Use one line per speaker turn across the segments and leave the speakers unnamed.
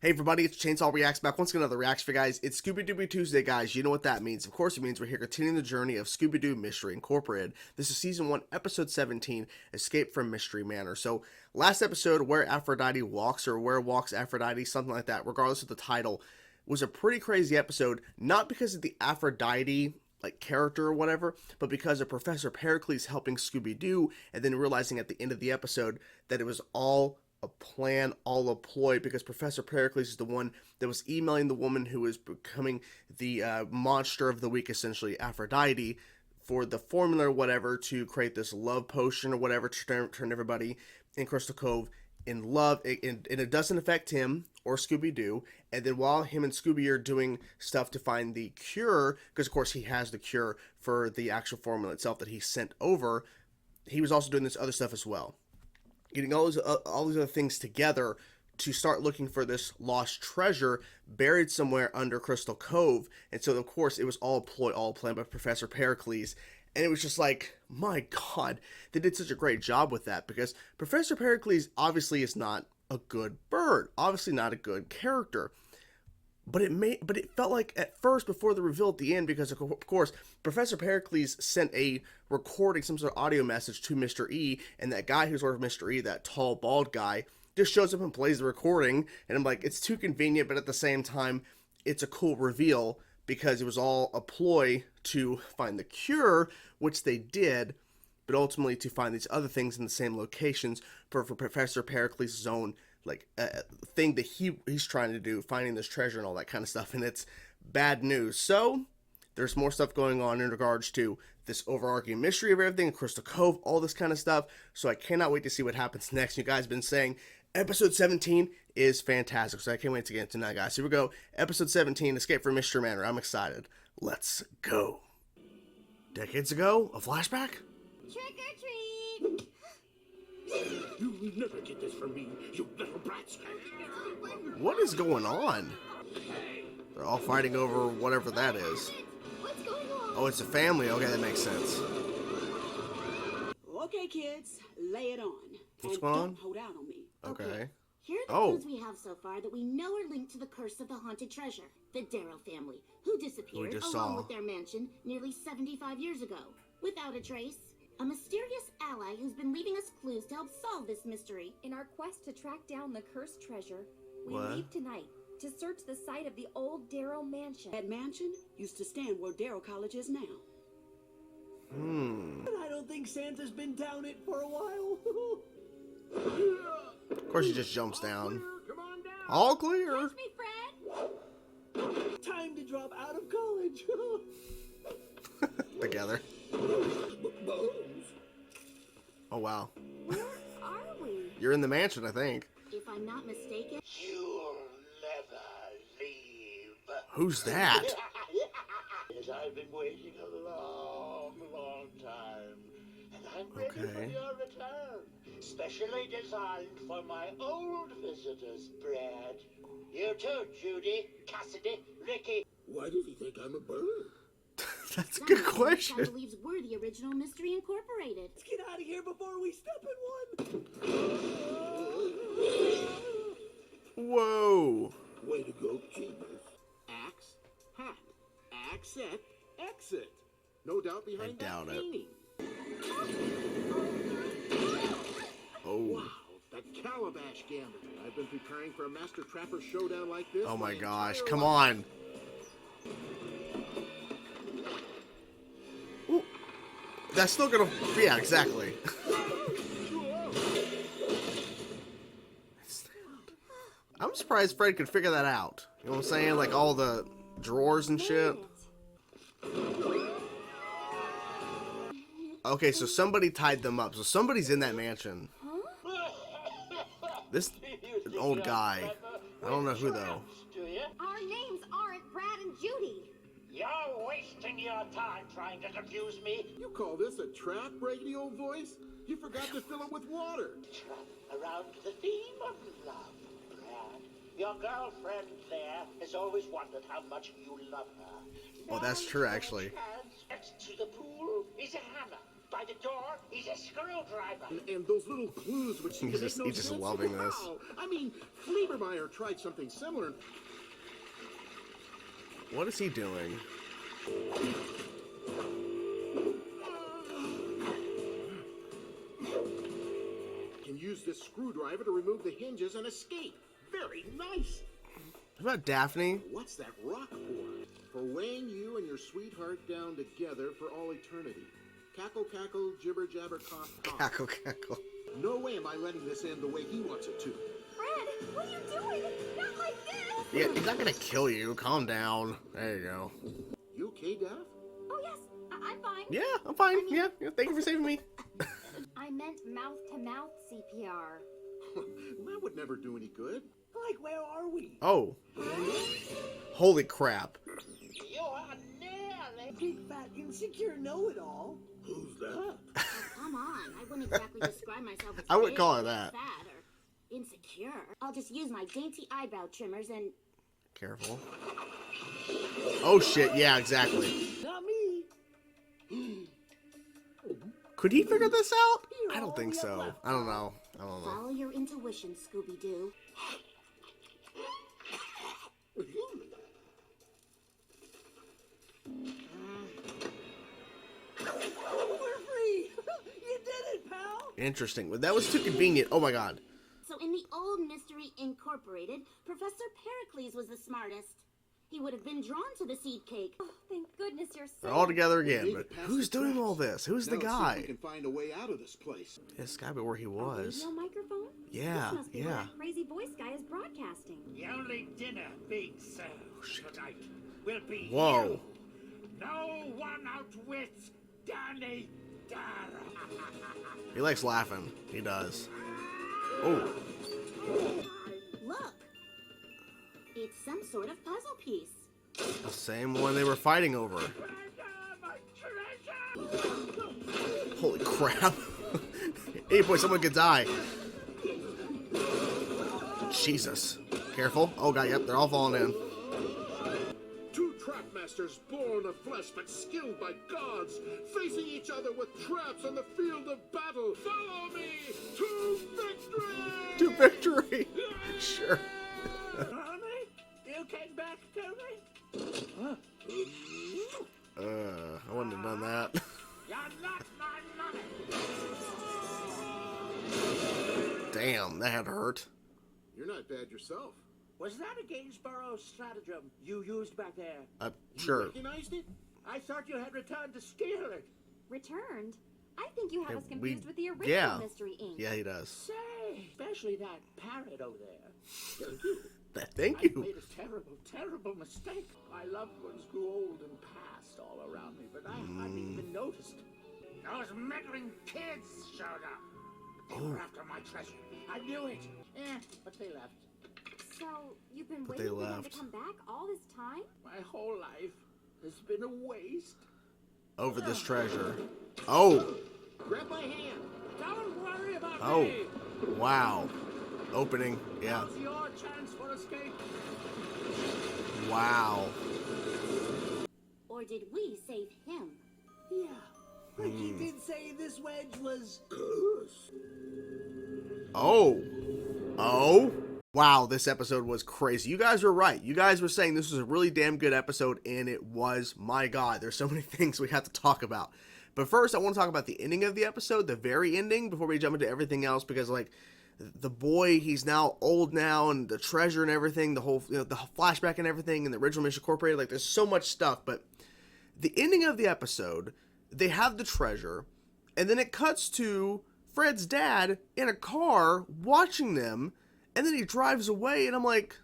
Hey everybody, it's Chainsaw Reacts back once again, another reaction for you guys. It's Scooby-Doo Tuesday, guys. You know what that means. Of course, it means we're here continuing the journey of Scooby-Doo Mystery Incorporated. This is Season 1, Episode 17, Escape from Mystery Manor. So, last episode, Where Aphrodite Walks, or Where Walks Aphrodite, something like that, regardless of the title, was a pretty crazy episode, not because of the Aphrodite character or whatever, but because of Professor Pericles helping Scooby-Doo, and then realizing at the end of the episode that it was all a plan, all a ploy, because Professor Pericles is the one that was emailing the woman who was becoming the monster of the week, essentially, Aphrodite, for the formula or whatever to create this love potion or whatever to turn everybody in Crystal Cove in love, and it doesn't affect him or Scooby-Doo. And then while him and Scooby are doing stuff to find the cure, because of course he has the cure for the actual formula itself that he sent over, he was also doing this other stuff as well, getting all these other things together to start looking for this lost treasure buried somewhere under Crystal Cove. And so, of course, it was all a ploy, all planned by Professor Pericles. And it was just like, my God, they did such a great job with that, because Professor Pericles obviously is not a good bird, obviously not a good character. But it felt like at first, before the reveal at the end, because of course Professor Pericles sent a recording, some sort of audio message to Mr. E, and that guy who's sort of Mr. E, that tall bald guy, just shows up and plays the recording, and I'm like, it's too convenient, but at the same time, it's a cool reveal, because it was all a ploy to find the cure, which they did, but ultimately to find these other things in the same locations for Professor Pericles' own thing that he's trying to do, finding this treasure and all that kind of stuff. And it's bad news. So there's more stuff going on in regards to this overarching mystery of everything, Crystal Cove, all this kind of stuff. So I cannot wait to see what happens next. You guys have been saying episode 17 is fantastic, so I can't wait to get into that, guys. Here we go. Episode 17, Escape from Mystery Manor. I'm excited. Let's go. Decades ago, a flashback?
Trick or treat!
You'll never get this from me, you little brats.
What is going on? They're all fighting over whatever that is.
What's going on?
Oh, it's a family. Okay, that makes sense.
Okay, kids, lay it on.
What's
and
going on?
Don't hold out on me.
Okay.
Here are the clues we have so far that we know are linked to the curse of the haunted treasure. The Darrow family, who disappeared along with their mansion nearly 75 years ago, without a trace. A mysterious ally who's been leaving us clues to help solve this mystery.
In our quest to track down the cursed treasure, we
What?
leave tonight to search the site of the old Darrow mansion.
That mansion used to stand where Darrow College is now.
But I don't think Santa's been down it for a while.
Of course, he just jumps down.
Come on down.
All clear.
Catch me, Fred!
Time to drop out of college.
Together. Oh, wow.
Where are we?
You're in the mansion, I think.
If I'm not mistaken...
You'll never leave.
Who's that?
Yes, I've been waiting a long, long time. And I'm ready for
Okay.
your return. Specially designed for my old visitors, Brad. You too, Judy, Cassidy, Ricky.
Why does he think I'm a bird?
That's a
That
good
makes sense.
question.
John believes we're the original Mystery Incorporated.
Let's get out of here before we step in one.
Whoa.
Way to go, genius. Axe, hat, accent, exit. No doubt behind
doubt
that
it.
painting.
Oh.
Wow, that calabash gambit. I've been preparing for a master trapper showdown like this.
Oh my gosh.
entire
Come
life.
on. Ooh. That's still gonna... Yeah, exactly. I'm surprised Fred could figure that out. You know what I'm saying? Like all the drawers and shit. Okay, so somebody tied them up. So somebody's in that mansion. This old guy. I don't know who though.
Do you?
Our names aren't Brad and Judy.
You're wasting your time trying to confuse me.
You call this a trap, raggedy old voice? You forgot to fill it with water.
Around the theme of love, Brad. Your girlfriend there has always wondered how much you love her.
Oh, that's true, actually.
Next to the pool is a hammer. by the door is a screwdriver.
And those little clues which seem to make no
he's just
sense.
loving this.
Wow. I mean, Fliebermeyer tried something similar.
What is he doing?
Can use this screwdriver to remove the hinges and escape. Very nice.
What about Daphne?
What's that rock for? For weighing you and your sweetheart down together for all eternity. Cackle, cackle, jibber, jabber, cough, cough.
Cackle, cackle.
No way am I letting this end the way he wants it to.
Fred, what are you doing? Not like this!
Yeah, he's not gonna kill you. Calm down. There you go.
You okay, Daph?
Oh, yes, I'm fine.
Yeah, I'm fine. Yeah, thank you for saving me.
I meant mouth-to-mouth CPR.
That would never do any good.
Like, where are we?
Oh. Holy crap.
You are nearly.
Big fat insecure know-it-all.
Who's that?
Oh, come on. I wouldn't exactly describe myself as
I wouldn't
big,
call her that.
fat, or insecure. I'll just use my dainty eyebrow trimmers and...
Careful. Oh shit, yeah, exactly.
Not me.
Could he figure this out? I don't think so. I don't know.
Follow your intuition, Scooby-Doo.
We're free. You did it, pal.
Interesting. Well, that was too convenient. Oh my god.
So in the old Mystery Incorporated, Professor Pericles was the smartest. He would have been drawn to the seed cake.
Oh, thank goodness you're safe.
They're all together again,
Made
but
it past
who's
the
doing
tracks.
all this? Who's the
Now let's see if
guy?
we can find a way out of this place.
It's gotta be where he
A
was.
radio microphone?
Yeah,
This must be where
yeah.
that crazy voice guy is broadcasting.
The only dinner being served tonight will be
Whoa.
you. No one outwits Danny Darrow.
He likes laughing. He does. Oh,
Look. It's some sort of puzzle piece.
the same one they were fighting over.
My treasure!
Holy crap. Hey boy, someone could die. Jesus. Careful. Oh god, yep, they're all falling in.
Two trap masters born of flesh but skilled by gods, facing each other with traps on the field of battle. Follow me to victory!
To victory. Sure.
Honey, you came back to me?
I wouldn't have done that.
You're not my money.
Damn, that had to hurt.
You're not bad yourself.
Was that a Gainsborough stratagem you used back there?
Sure.
Recognized it?
I thought you had returned to steal it.
Returned? I think you have
Yeah,
us confused with the original
yeah.
Mystery Inc.
Yeah, he does.
Say, especially that parrot over there. Thank you.
Thank
I
you.
made a terrible, terrible mistake. My loved ones grew old and passed all around me, but I hadn't even noticed. Those meddling kids showed up. They were after my treasure. I knew it. But they left.
So, you've been
But
waiting
they
for them to
left.
come back all this time?
My whole life has been a waste.
Over this treasure. Oh.
Grab my hand.
Don't worry about
Oh.
me.
Wow. Opening. Yeah.
Now's your chance for escape.
Wow.
Or did we save him?
Yeah. Ricky did say this wedge was cursed.
Oh. Oh. Wow, this episode was crazy. You guys were right. You guys were saying this was a really damn good episode, and it was. My God, there's so many things we have to talk about. But first, I want to talk about the ending of the episode, the very ending, before we jump into everything else, because, like, the boy, he's now old now, and the treasure and everything, the whole, you know, the flashback and everything, and the original Mission Incorporated, like, there's so much stuff, but the ending of the episode, they have the treasure, and then it cuts to Fred's dad in a car watching them, and then he drives away, and I'm like,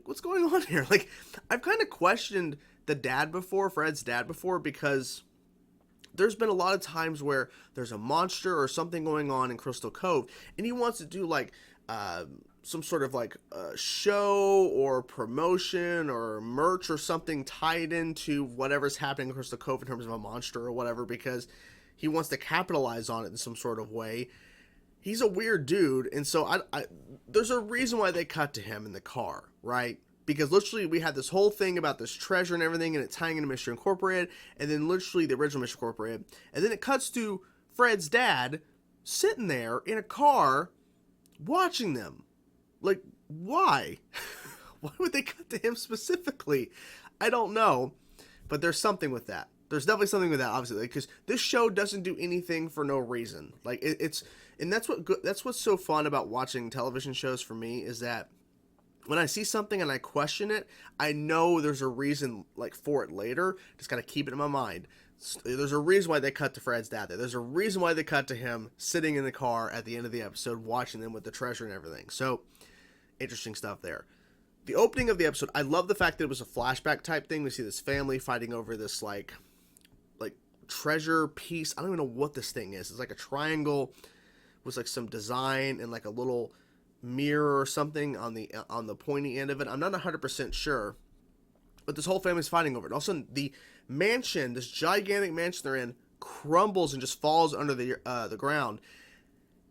what's going on here? Like, I've kind of questioned the dad before, Fred's dad before, because there's been a lot of times where there's a monster or something going on in Crystal Cove, and he wants to do, like, some sort of, like, show or promotion or merch or something tied into whatever's happening in Crystal Cove in terms of a monster or whatever, because he wants to capitalize on it in some sort of way. He's a weird dude, and so I there's a reason why they cut to him in the car, right? because literally we had this whole thing about this treasure and everything, and it tying into Mystery Incorporated, and then literally the original Mystery Incorporated, and then it cuts to Fred's dad sitting there in a car watching them. Like, why? Why would they cut to him specifically? I don't know, but there's something with that. There's definitely something with that, obviously, because this show doesn't do anything for no reason. Like, and that's what's so fun about watching television shows for me, is that when I see something and I question it, I know there's a reason, like, for it later. Just gotta keep it in my mind. There's a reason why they cut to Fred's dad there. There's a reason why they cut to him sitting in the car at the end of the episode watching them with the treasure and everything. So, interesting stuff there. The opening of the episode, I love the fact that it was a flashback type thing. We see this family fighting over this, like treasure piece. I don't even know what this thing is. It's like a triangle with like some design and like a little mirror or something on the pointy end of it. I'm not 100% sure, but this whole family's fighting over it. All of a sudden, the mansion, this gigantic mansion they're in, crumbles and just falls under the ground.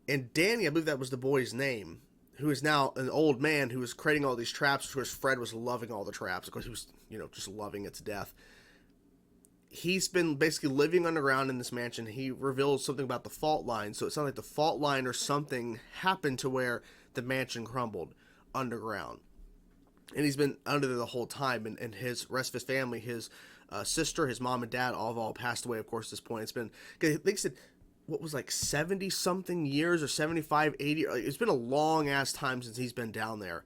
And Danny, I believe that was the boy's name, who is now an old man who was creating all these traps. Of course, Fred was loving all the traps. Of course, he was, just loving it to death. He's been basically living underground in this mansion. He reveals something about the fault line. So it sounds like the fault line or something happened to where the mansion crumbled underground. And he's been under there the whole time. And his rest of his family, his sister, his mom and dad, all passed away, of course, at this point. It's been, they said, what was like 70 something years or 75, 80. It's been a long ass time since he's been down there.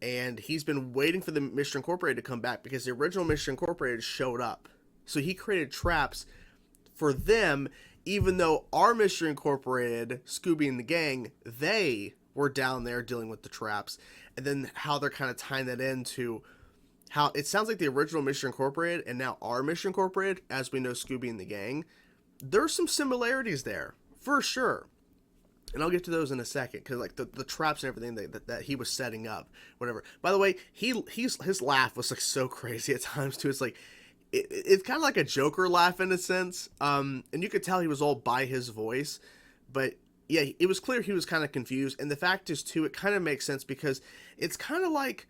And he's been waiting for the Mystery Incorporated to come back because the original Mystery Incorporated showed up. So he created traps for them, even though our Mystery Incorporated, Scooby and the gang, they were down there dealing with the traps. And then how they're kind of tying that into how it sounds like the original Mystery Incorporated and now our Mystery Incorporated, as we know Scooby and the gang, there's some similarities there, for sure. And I'll get to those in a second, because like the traps and everything that he was setting up, whatever. By the way, his laugh was like so crazy at times too. It's like, it's kind of like a Joker laugh in a sense. And you could tell he was all by his voice, but yeah, it was clear he was kind of confused. And the fact is too, it kind of makes sense because it's kind of like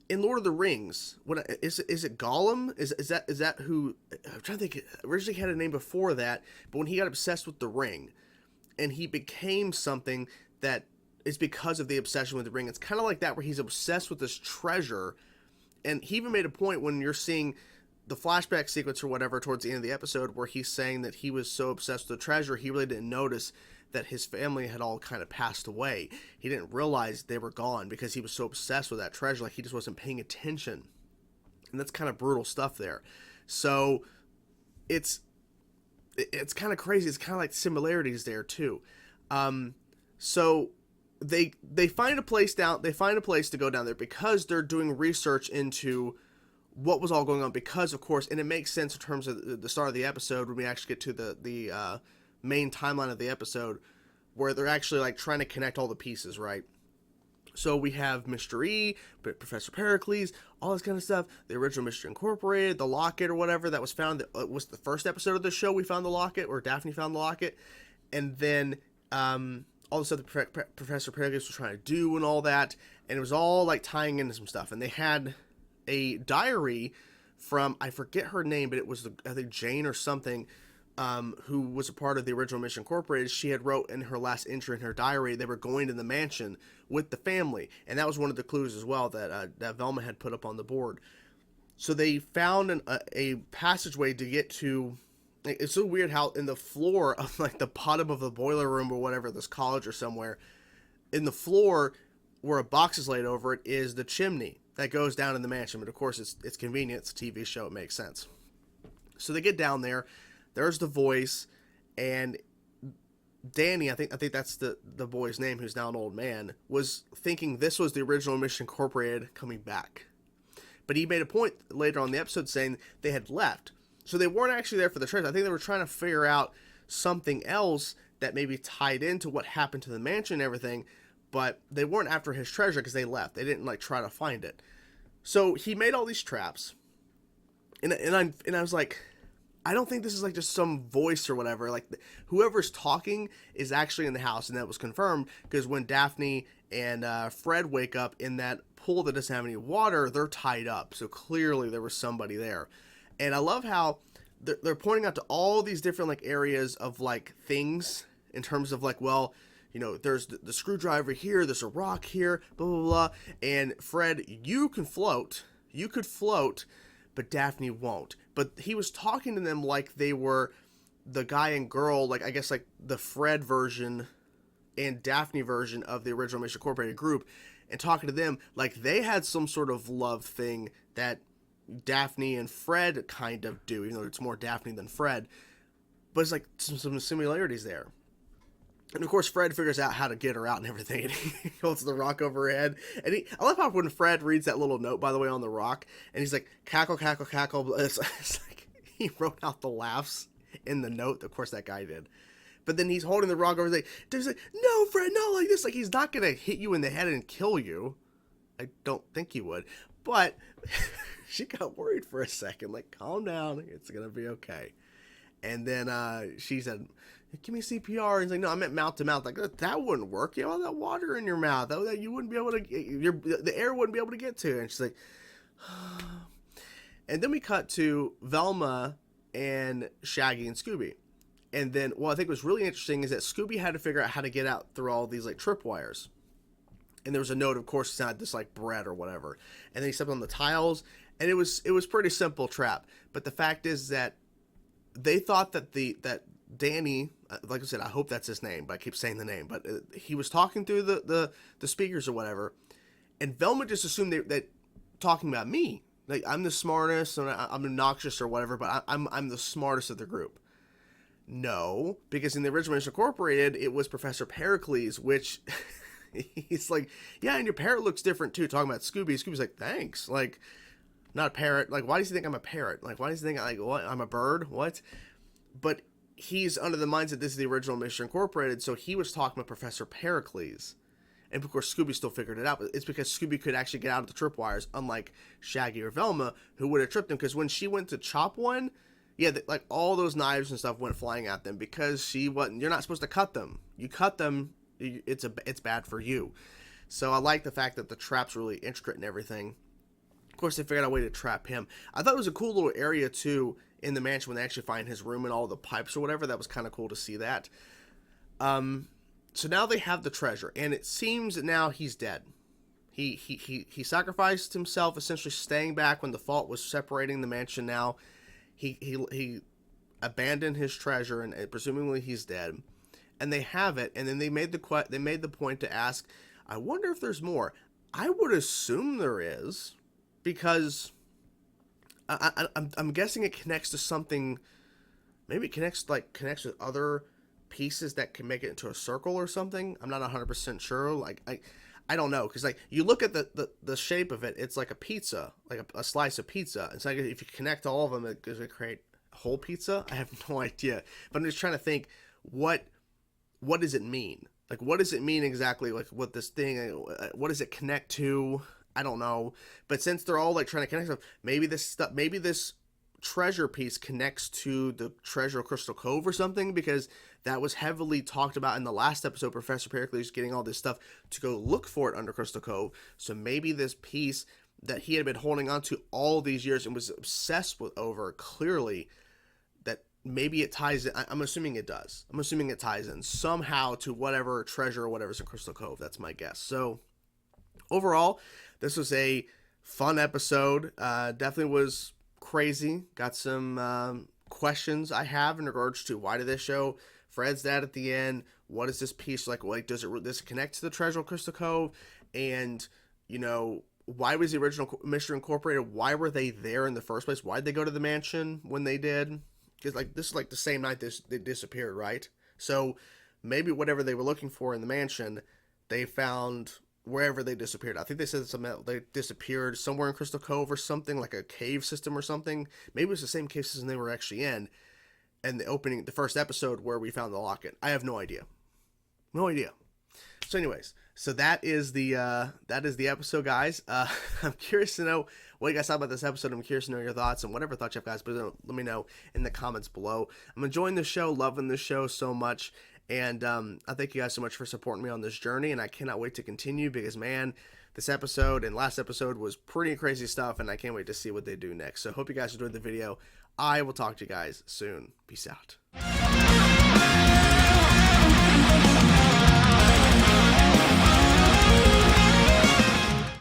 in Lord of the Rings. What is it Gollum? Is that who? I'm trying to think. Originally he had a name before that, but when he got obsessed with the ring, and he became something that is because of the obsession with the ring. It's kind of like that, where he's obsessed with this treasure. And he even made a point when you're seeing the flashback sequence or whatever towards the end of the episode, where he's saying that he was so obsessed with the treasure, he really didn't notice that his family had all kind of passed away. He didn't realize they were gone because he was so obsessed with that treasure. Like, he just wasn't paying attention. And that's kind of brutal stuff there. So it's kind of crazy. It's kind of like similarities there too. So they find a place to go down there because they're doing research into what was all going on, because of course, and it makes sense in terms of the start of the episode when we actually get to the main timeline of the episode, where they're actually like trying to connect all the pieces, right? So we have Mr. E, Professor Pericles, all this kind of stuff. The original Mystery Incorporated, the locket or whatever that was found. That was the first episode of the show. We found the locket, or Daphne found the locket, and then all the stuff that Professor Pericles was trying to do and all that, and it was all like tying into some stuff. And they had a diary from, I forget her name, but it was I think Jane or something, who was a part of the original Mystery Incorporated. She had wrote in her last entry in her diary they were going to the mansion with the family, and that was one of the clues as well that Velma had put up on the board. So they found a passageway to get to. It's so weird how in the floor of like the bottom of the boiler room or whatever, this college or somewhere, in the floor where a box is laid over it is the chimney that goes down in the mansion. But of course it's convenient. It's a TV show. It makes sense. So they get down there. There's the voice, and Danny, I think that's the boy's name, who's now an old man, was thinking this was the original Mystery Incorporated coming back. But he made a point later on in the episode saying they had left. So they weren't actually there for the treasure. I think they were trying to figure out something else that maybe tied into what happened to the mansion and everything, but they weren't after his treasure because they left. They didn't like try to find it. So he made all these traps, and I was like, I don't think this is like just some voice or whatever. Like whoever's talking is actually in the house, and that was confirmed because when Daphne and Fred wake up in that pool that doesn't have any water, they're tied up. So clearly there was somebody there. And I love how they're pointing out to all these different like areas of like things in terms of like, well, you know, there's the screwdriver here, there's a rock here, blah, blah, blah. And Fred, you could float, but Daphne won't. But he was talking to them like they were the guy and girl, like I guess like the Fred version and Daphne version of the original Mission Incorporated group, and talking to them like they had some sort of love thing that Daphne and Fred kind of do, even though it's more Daphne than Fred. But it's like some similarities there. And of course, Fred figures out how to get her out and everything, and he holds the rock over her head. And I love how when Fred reads that little note, by the way, on the rock, and he's like, cackle, cackle, cackle. It's like he wrote out the laughs in the note. Of course, that guy did. But then he's holding the rock over there. He's like, no, Fred, not like this. Like, he's not going to hit you in the head and kill you. I don't think he would. But she got worried for a second. Like, calm down. It's going to be okay. And then she said, give me CPR. And he's like, no, I meant mouth to mouth. Like, that wouldn't work. You have all that water in your mouth. That you wouldn't be able to, the air wouldn't be able to get to. And she's like, and then we cut to Velma and Shaggy and Scooby. And then, well, I think what's really interesting is that Scooby had to figure out how to get out through all these, like, tripwires. And there was a note, of course, it's not this, like, bread or whatever. And then he stepped on the tiles, and it was pretty simple trap. But the fact is that they thought that that Danny, like I said, I hope that's his name, but I keep saying the name, but he was talking through the speakers or whatever, and Velma just assumed that talking about me, like I'm the smartest and I'm obnoxious or whatever, but I'm the smartest of the group. No, because in the original Mission Incorporated, it was Professor Pericles, which he's like, yeah, and your parrot looks different too. Talking about Scooby, Scooby's like, thanks, like, not a parrot. Like, why does he think I'm a parrot? Like, why does he think what? I'm a bird? What? But he's under the mindset this is the original Mission Incorporated, so he was talking about Professor Pericles. And of course, Scooby still figured it out, but it's because Scooby could actually get out of the tripwires, unlike Shaggy or Velma, who would have tripped him. Because when she went to chop one, yeah, like all those knives and stuff went flying at them because she wasn't. You're not supposed to cut them. You cut them, it's bad for you. So I like the fact that the trap's really intricate and everything. Of course, they figured out a way to trap him. I thought it was a cool little area too in the mansion when they actually find his room and all the pipes or whatever. That was kind of cool to see that. So now they have the treasure, and it seems that now he's dead. He sacrificed himself, essentially staying back when the fault was separating the mansion. Now he abandoned his treasure, and presumably he's dead. And they have it, and then they made the point to ask, I wonder if there's more. I would assume there is, because I'm guessing it connects to something. Maybe it connects with other pieces that can make it into a circle or something. I'm not 100% sure. Like I don't know, because like you look at the shape of it, it's like a pizza, like a slice of pizza. It's like if you connect all of them, it does create a whole pizza. I have no idea, but I'm just trying to think what does it mean? Like, what does it mean exactly? Like, what this thing, what does it connect to? I don't know. But since they're all like trying to connect stuff, maybe this treasure piece connects to the treasure of Crystal Cove or something, because that was heavily talked about in the last episode. Professor Pericles getting all this stuff to go look for it under Crystal Cove. So maybe this piece that he had been holding on to all these years and was obsessed with over, clearly, that maybe it ties in. I'm assuming it does. I'm assuming it ties in somehow to whatever treasure or whatever's in Crystal Cove. That's my guess. So overall, this was a fun episode. Definitely was crazy. Got some questions I have in regards to why did this show Fred's dad at the end? What is this piece like? Does it connect to the treasure of Crystal Cove? And why was the original Mission Incorporated? Why were they there in the first place? Why did they go to the mansion when they did? Because this is like the same night they disappeared, right? So maybe whatever they were looking for in the mansion, they found wherever they disappeared. I think they said they disappeared somewhere in Crystal Cove or something, like a cave system or something. Maybe it was the same cave system they were actually in. And the first episode where we found the locket. I have no idea. No idea. So anyways, so that is the episode, guys. I'm curious to know what you guys thought about this episode. I'm curious to know your thoughts, and whatever thoughts you have, guys, but let me know in the comments below. I'm enjoying the show, loving the show so much, and I thank you guys so much for supporting me on this journey, and I cannot wait to continue because, man, this episode and last episode was pretty crazy stuff, and I can't wait to see what they do next. So hope you guys enjoyed the video. I will talk to you guys soon. Peace out.